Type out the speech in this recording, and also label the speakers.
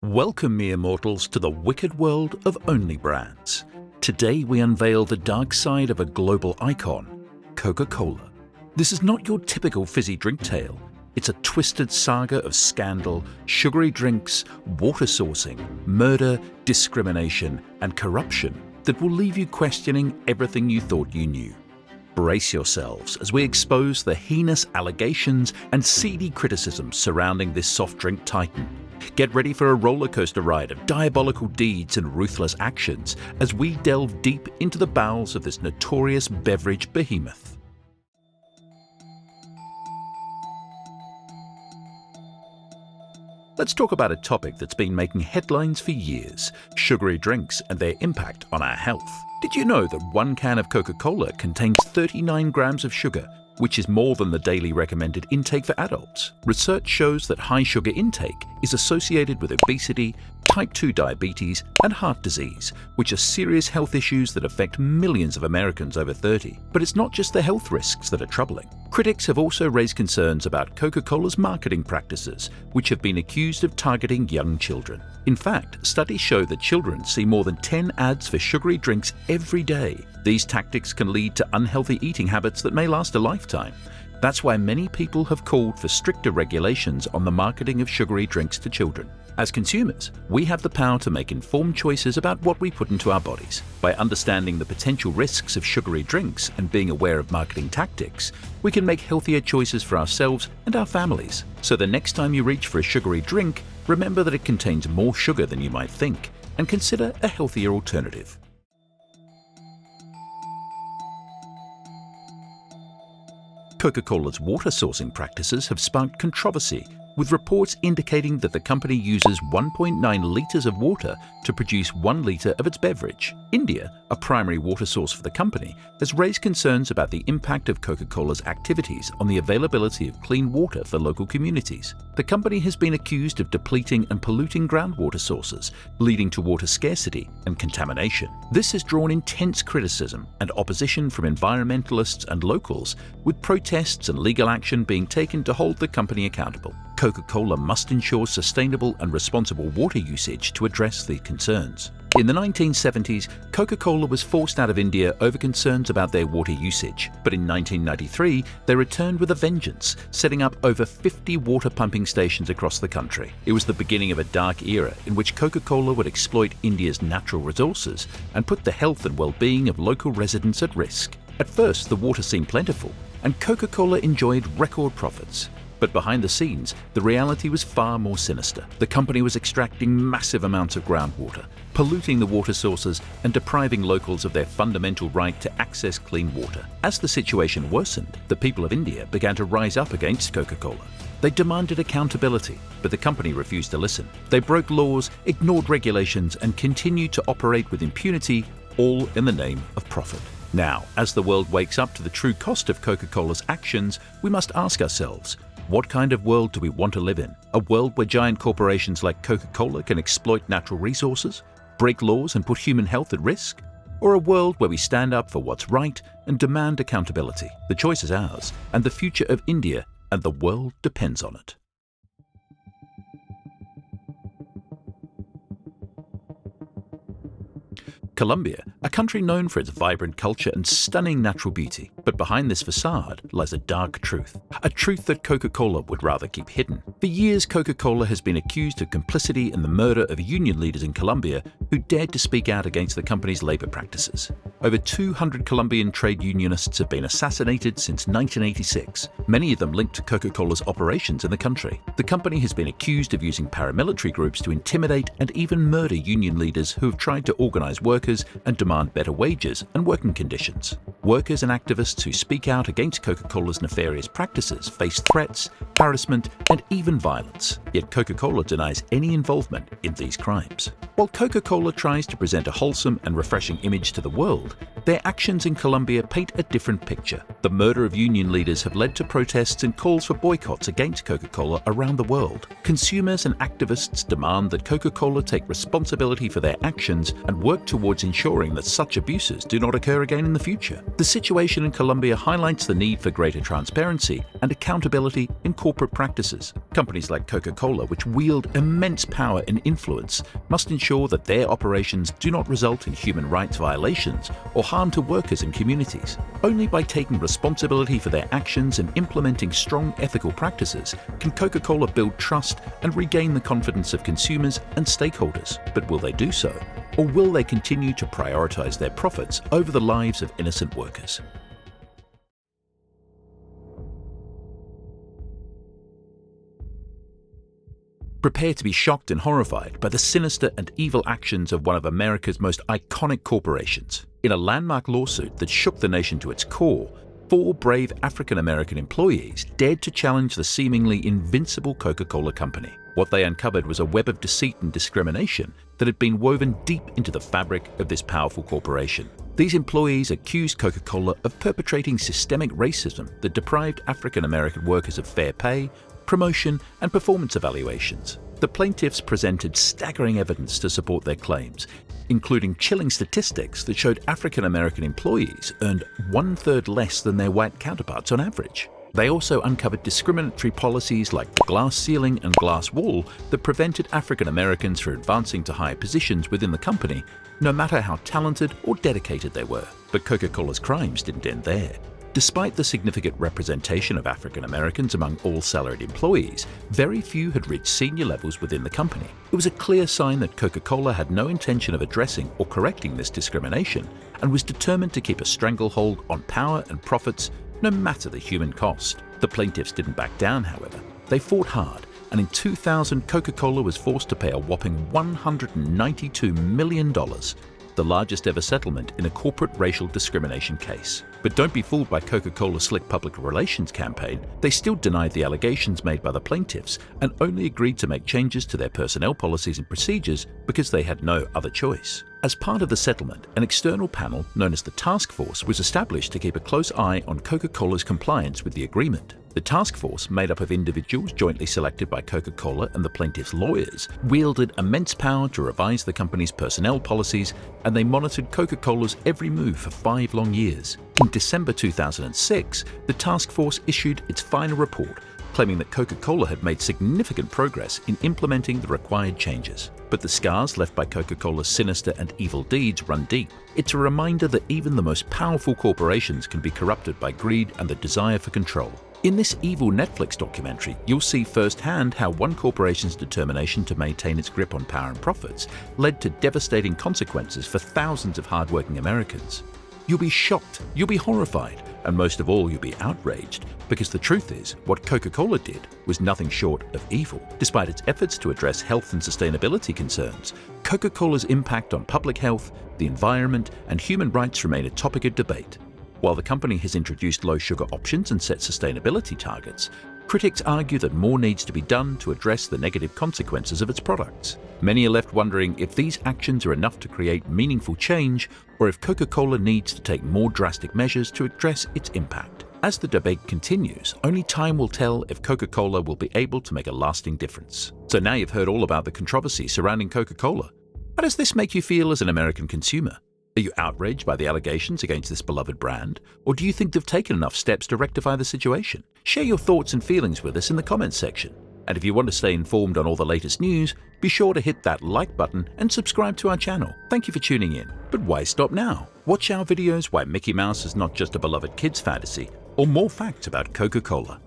Speaker 1: Welcome, mere mortals, to the wicked world of only brands. Today we unveil the dark side of a global icon, Coca Cola. This is not your typical fizzy drink tale. It's a twisted saga of scandal, sugary drinks, water sourcing, murder, discrimination, and corruption that will leave you questioning everything you thought you knew. Brace yourselves as we expose the heinous allegations and seedy criticisms surrounding this soft drink titan. Get ready for a roller coaster ride of diabolical deeds and ruthless actions as we delve deep into the bowels of this notorious beverage behemoth. Let's talk about a topic that's been making headlines for years: sugary drinks and their impact on our health. Did you know that one can of Coca Cola contains 39 grams of sugar, which is more than the daily recommended intake for adults? Research shows that high sugar intake is associated with obesity, type 2 diabetes, and heart disease, which are serious health issues that affect millions of Americans over 30. But it's not just the health risks that are troubling. Critics have also raised concerns about Coca-Cola's marketing practices, which have been accused of targeting young children. In fact, studies show that children see more than 10 ads for sugary drinks every day. These tactics can lead to unhealthy eating habits that may last a lifetime. That's why many people have called for stricter regulations on the marketing of sugary drinks to children. As consumers, we have the power to make informed choices about what we put into our bodies. By understanding the potential risks of sugary drinks and being aware of marketing tactics, we can make healthier choices for ourselves and our families. So the next time you reach for a sugary drink, remember that it contains more sugar than you might think, and consider a healthier alternative. Coca-Cola's water sourcing practices have sparked controversy, with reports indicating that the company uses 1.9 litres of water to produce 1 litre of its beverage. India, a primary water source for the company, has raised concerns about the impact of Coca-Cola's activities on the availability of clean water for local communities. The company has been accused of depleting and polluting groundwater sources, leading to water scarcity and contamination. This has drawn intense criticism and opposition from environmentalists and locals, with protests and legal action being taken to hold the company accountable. Coca-Cola must ensure sustainable and responsible water usage to address the concerns. In the 1970s, Coca-Cola was forced out of India over concerns about their water usage. But in 1993, they returned with a vengeance, setting up over 50 water pumping stations across the country. It was the beginning of a dark era in which Coca-Cola would exploit India's natural resources and put the health and well-being of local residents at risk. At first, the water seemed plentiful, and Coca-Cola enjoyed record profits. But behind the scenes, the reality was far more sinister. The company was extracting massive amounts of groundwater, polluting the water sources, and depriving locals of their fundamental right to access clean water. As the situation worsened, the people of India began to rise up against Coca-Cola. They demanded accountability, but the company refused to listen. They broke laws, ignored regulations, and continued to operate with impunity, all in the name of profit. Now, as the world wakes up to the true cost of Coca-Cola's actions, we must ask ourselves, what kind of world do we want to live in? A world where giant corporations like Coca-Cola can exploit natural resources, break laws and put human health at risk? Or a world where we stand up for what's right and demand accountability? The choice is ours, and the future of India and the world depends on it. Colombia, a country known for its vibrant culture and stunning natural beauty. But behind this facade lies a dark truth. A truth that Coca-Cola would rather keep hidden. For years, Coca-Cola has been accused of complicity in the murder of union leaders in Colombia who dared to speak out against the company's labor practices. Over 200 Colombian trade unionists have been assassinated since 1986, many of them linked to Coca-Cola's operations in the country. The company has been accused of using paramilitary groups to intimidate and even murder union leaders who have tried to organize workers and demand better wages and working conditions. Workers and activists who speak out against Coca-Cola's nefarious practices face threats, harassment, and even violence. Yet Coca-Cola denies any involvement in these crimes. While Coca-Cola tries to present a wholesome and refreshing image to the world, Their actions in Colombia paint a different picture. The murder of union leaders have led to protests and calls for boycotts against Coca Cola around the world. Consumers and activists demand that Coca Cola take responsibility for their actions and work towards ensuring that such abuses do not occur again in the future. The situation in Colombia highlights the need for greater transparency and accountability in corporate practices. Companies like Coca Cola, which wield immense power and influence, must ensure that their operations do not result in human rights violations or harm to workers and communities. Only by taking responsibility for their actions and implementing strong ethical practices can Coca Cola build trust and regain the confidence of consumers and stakeholders. But will they do so? Or will they continue to prioritize their profits over the lives of innocent workers? Prepare to be shocked and horrified by the sinister and evil actions of one of America's most iconic corporations. In a landmark lawsuit that shook the nation to its core, 4 brave African-American employees dared to challenge the seemingly invincible Coca-Cola company. What they uncovered was a web of deceit and discrimination that had been woven deep into the fabric of this powerful corporation. These employees accused Coca-Cola of perpetrating systemic racism that deprived African-American workers of fair pay, promotion, and performance evaluations. The plaintiffs presented staggering evidence to support their claims, including chilling statistics that showed African-American employees earned 1/3 less than their white counterparts on average. They also uncovered discriminatory policies like glass ceiling and glass wall that prevented African-Americans from advancing to higher positions within the company, no matter how talented or dedicated they were. But Coca-Cola's crimes didn't end there. Despite the significant representation of African Americans among all salaried employees, very few had reached senior levels within the company. It was a clear sign that Coca-Cola had no intention of addressing or correcting this discrimination and was determined to keep a stranglehold on power and profits, no matter the human cost. The plaintiffs didn't back down, however. They fought hard, and in 2000, Coca-Cola was forced to pay a whopping $192 million, the largest ever settlement in a corporate racial discrimination case. But don't be fooled by Coca-Cola's slick public relations campaign. They still denied the allegations made by the plaintiffs and only agreed to make changes to their personnel policies and procedures because they had no other choice. As part of the settlement, an external panel known as the Task Force was established to keep a close eye on Coca-Cola's compliance with the agreement. The task force, made up of individuals jointly selected by Coca-Cola and the plaintiffs' lawyers, wielded immense power to revise the company's personnel policies, and they monitored Coca-Cola's every move for 5 long years. In December 2006, the task force issued its final report, claiming that Coca-Cola had made significant progress in implementing the required changes. But the scars left by Coca-Cola's sinister and evil deeds run deep. It's a reminder that even the most powerful corporations can be corrupted by greed and the desire for control. In this evil Netflix documentary, you'll see firsthand how one corporation's determination to maintain its grip on power and profits led to devastating consequences for thousands of hardworking Americans. You'll be shocked, you'll be horrified, and most of all, you'll be outraged, because the truth is, what Coca-Cola did was nothing short of evil. Despite its efforts to address health and sustainability concerns, Coca-Cola's impact on public health, the environment, and human rights remain a topic of debate. While the company has introduced low-sugar options and set sustainability targets, critics argue that more needs to be done to address the negative consequences of its products. Many are left wondering if these actions are enough to create meaningful change, or if Coca-Cola needs to take more drastic measures to address its impact. As the debate continues, only time will tell if Coca-Cola will be able to make a lasting difference. So now you've heard all about the controversy surrounding Coca-Cola. How does this make you feel as an American consumer? Are you outraged by the allegations against this beloved brand? Or do you think they've taken enough steps to rectify the situation? Share your thoughts and feelings with us in the comments section. And if you want to stay informed on all the latest news, be sure to hit that like button and subscribe to our channel. Thank you for tuning in. But why stop now? Watch our videos why Mickey Mouse is not just a beloved kids fantasy, or more facts about Coca-Cola.